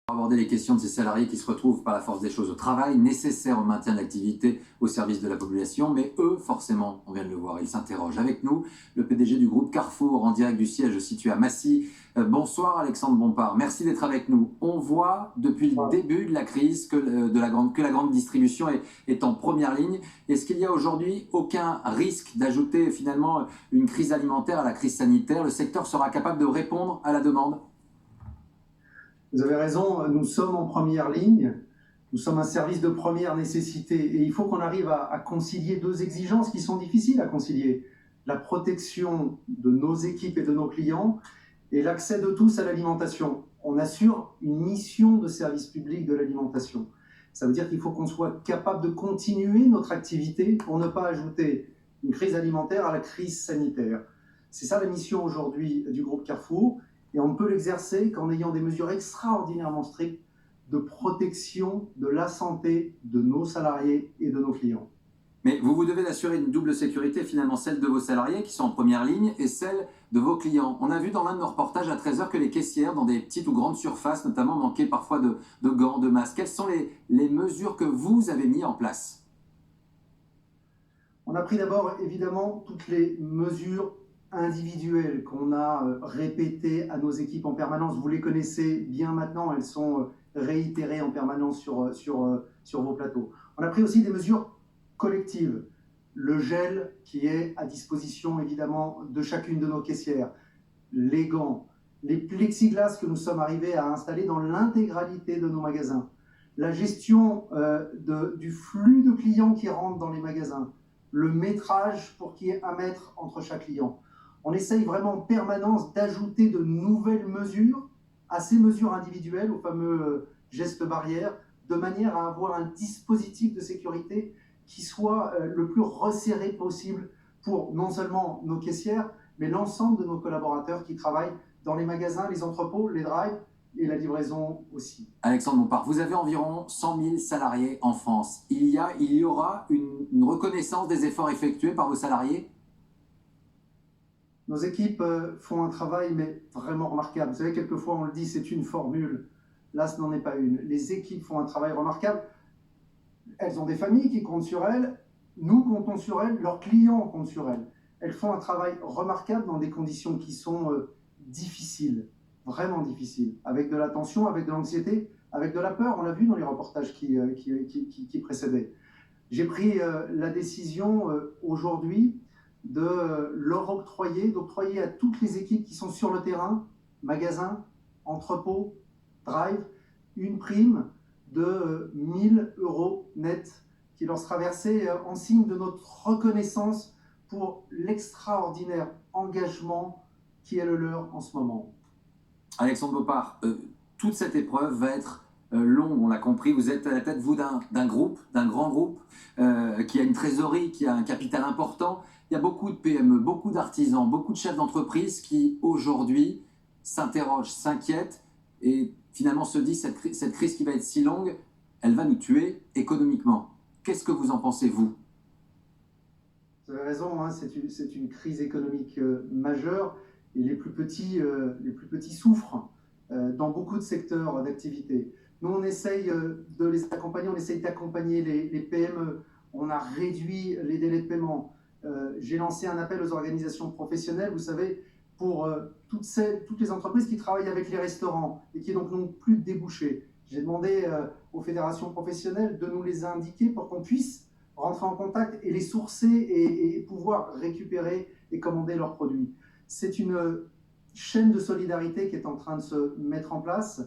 Aborder les questions de ces salariés qui se retrouvent par la force des choses au travail, nécessaires au maintien de l'activité au service de la population, mais eux, forcément, on vient de le voir, ils s'interrogent. Avec nous, le PDG du groupe Carrefour, en direct du siège situé à Massy. Bonsoir Alexandre Bompard, merci d'être avec nous. On voit depuis le début de la crise que la grande distribution est en première ligne. Est-ce qu'il y a aujourd'hui aucun risque d'ajouter finalement une crise alimentaire à la crise sanitaire? Le secteur sera capable de répondre à la demande? Vous avez raison, nous sommes en première ligne, nous sommes un service de première nécessité et il faut qu'on arrive à concilier deux exigences qui sont difficiles à concilier. La protection de nos équipes et de nos clients et l'accès de tous à l'alimentation. On assure une mission de service public de l'alimentation. Ça veut dire qu'il faut qu'on soit capable de continuer notre activité pour ne pas ajouter une crise alimentaire à la crise sanitaire. C'est ça la mission aujourd'hui du groupe Carrefour. Et on ne peut l'exercer qu'en ayant des mesures extraordinairement strictes de protection de la santé de nos salariés et de nos clients. Mais vous devez assurer une double sécurité, finalement celle de vos salariés qui sont en première ligne et celle de vos clients. On a vu dans l'un de nos reportages à 13h que les caissières dans des petites ou grandes surfaces notamment manquaient parfois de gants, de masques. Quelles sont les mesures que vous avez mises en place? On a pris d'abord évidemment toutes les mesures individuelles qu'on a répétées à nos équipes en permanence. Vous les connaissez bien maintenant, elles sont réitérées en permanence sur vos plateaux. On a pris aussi des mesures collectives. Le gel qui est à disposition évidemment de chacune de nos caissières, les gants, les plexiglas que nous sommes arrivés à installer dans l'intégralité de nos magasins, la gestion du flux de clients qui rentrent dans les magasins, le métrage pour qu'il y ait 1 mètre entre chaque client. On essaye vraiment en permanence d'ajouter de nouvelles mesures à ces mesures individuelles, aux fameux gestes barrières, de manière à avoir un dispositif de sécurité qui soit le plus resserré possible pour non seulement nos caissières, mais l'ensemble de nos collaborateurs qui travaillent dans les magasins, les entrepôts, les drives et la livraison aussi. Alexandre Bompard, vous avez environ 100 000 salariés en France. Il y aura une reconnaissance des efforts effectués par vos salariés? Nos équipes font un travail mais vraiment remarquable. Vous savez, quelquefois on le dit, c'est une formule. Là, ce n'en est pas une. Les équipes font un travail remarquable. Elles ont des familles qui comptent sur elles. Nous comptons sur elles. Leurs clients comptent sur elles. Elles font un travail remarquable dans des conditions qui sont difficiles, vraiment difficiles, avec de la tension, avec de l'anxiété, avec de la peur. On l'a vu dans les reportages qui précédaient. J'ai pris la décision aujourd'hui de leur d'octroyer à toutes les équipes qui sont sur le terrain, magasins, entrepôts, drive, une prime de 1 000 € net qui leur sera versée en signe de notre reconnaissance pour l'extraordinaire engagement qui est le leur en ce moment. Alexandre Bompard, toute cette épreuve va être longue, on l'a compris. Vous êtes à la tête, vous, d'un groupe, d'un grand groupe qui a une trésorerie, qui a un capital important. Il y a beaucoup de PME, beaucoup d'artisans, beaucoup de chefs d'entreprise qui, aujourd'hui, s'interrogent, s'inquiètent et finalement se disent cette crise qui va être si longue, elle va nous tuer économiquement. Qu'est-ce que vous en pensez, vous? Vous avez raison, hein, c'est une crise économique majeure et les plus petits souffrent dans beaucoup de secteurs d'activité. Nous, on essaye de les accompagner, on essaye d'accompagner les PME. On a réduit les délais de paiement. J'ai lancé un appel aux organisations professionnelles, vous savez, pour toutes les entreprises qui travaillent avec les restaurants et qui donc n'ont plus de débouchés. J'ai demandé aux fédérations professionnelles de nous les indiquer pour qu'on puisse rentrer en contact et les sourcer et pouvoir récupérer et commander leurs produits. C'est une chaîne de solidarité qui est en train de se mettre en place.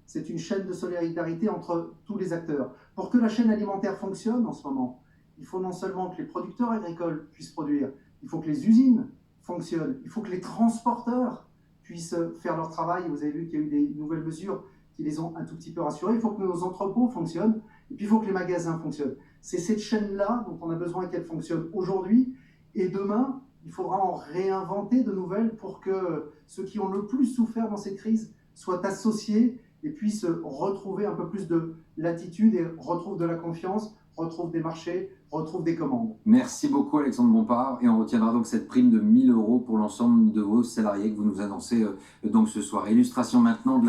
C'est une chaîne de solidarité entre tous les acteurs. Pour que la chaîne alimentaire fonctionne en ce moment, il faut non seulement que les producteurs agricoles puissent produire, il faut que les usines fonctionnent, il faut que les transporteurs puissent faire leur travail. Vous avez vu qu'il y a eu des nouvelles mesures qui les ont un tout petit peu rassurés. Il faut que nos entrepôts fonctionnent et puis il faut que les magasins fonctionnent. C'est cette chaîne-là dont on a besoin qu'elle fonctionne aujourd'hui et demain, il faudra en réinventer de nouvelles pour que ceux qui ont le plus souffert dans cette crise soient associés et puissent retrouver un peu plus de latitude et retrouvent de la confiance, retrouvent des marchés, retrouvent des commandes. Merci beaucoup Alexandre Bompard et on retiendra donc cette prime de 1 000 € pour l'ensemble de vos salariés que vous nous annoncez donc ce soir. Illustration maintenant de